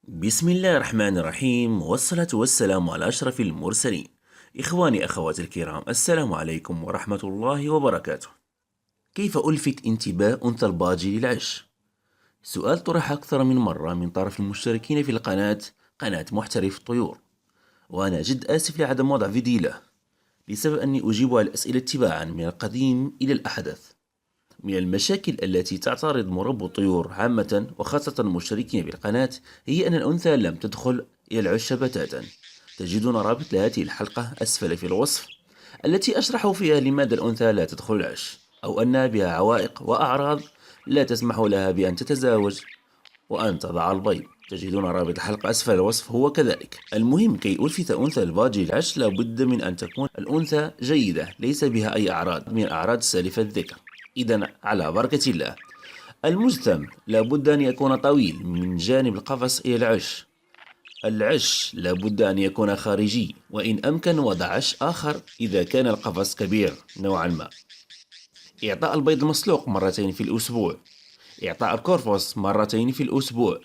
بسم الله الرحمن الرحيم، والصلاة والسلام على أشرف المرسلين. إخواني أخواتي الكرام، السلام عليكم ورحمة الله وبركاته. كيف ألفت انتباه أنثى الباجي للعش؟ سؤال طرح أكثر من مرة من طرف المشتركين في قناة محترف الطيور، وأنا جد آسف لعدم وضع فيديو له، بسبب أني أجيب على الأسئلة تباعا من القديم إلى الأحدث. من المشاكل التي تعترض مربو الطيور عامة وخاصة المشتركين في القناة هي أن الأنثى لم تدخل إلى العش بتاتا. تجدون رابط لهذه الحلقة أسفل في الوصف، التي أشرح فيها لماذا الأنثى لا تدخل العش، أو أن بها عوائق وأعراض لا تسمح لها بأن تتزاوج وأن تضع البيض. تجدون رابط الحلقة أسفل الوصف هو كذلك. المهم، كي ألفت أنثى الباجي العش لابد من أن تكون الأنثى جيدة، ليس بها أي أعراض من الأعراض السالفة الذكر. إذا على بركة الله. المجتمع لابد أن يكون طويل من جانب القفص إلى العش. العش لابد أن يكون خارجي، وإن أمكن وضع عش آخر إذا كان القفص كبير نوعا ما. إعطاء البيض المسلوق مرتين في الأسبوع. إعطاء الكورفوس مرتين في الأسبوع.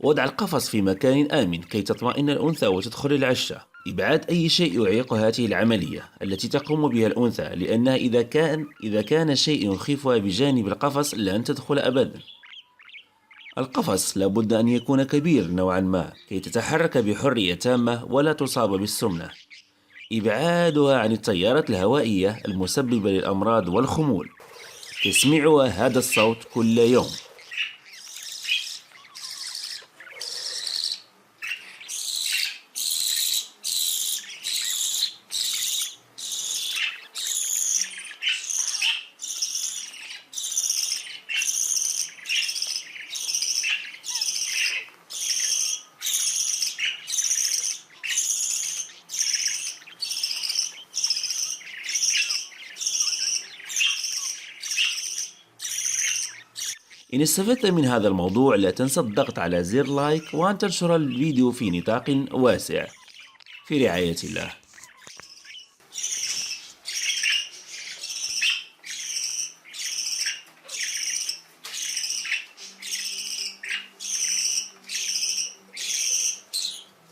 وضع القفص في مكان آمن كي تطمئن الأنثى وتدخل العشة. إبعاد أي شيء يعيق هذه العملية التي تقوم بها الأنثى، لأنها إذا كان شيء يخيفها بجانب القفص لن تدخل أبدا. القفص لابد أن يكون كبير نوعا ما كي تتحرك بحرية تامة ولا تصاب بالسمنة. إبعادها عن التيارات الهوائية المسببة للأمراض والخمول. تسميعها هذا الصوت كل يوم. إن استفدت من هذا الموضوع لا تنسى الضغط على زر لايك وأن تنشر الفيديو في نطاق واسع. في رعاية الله.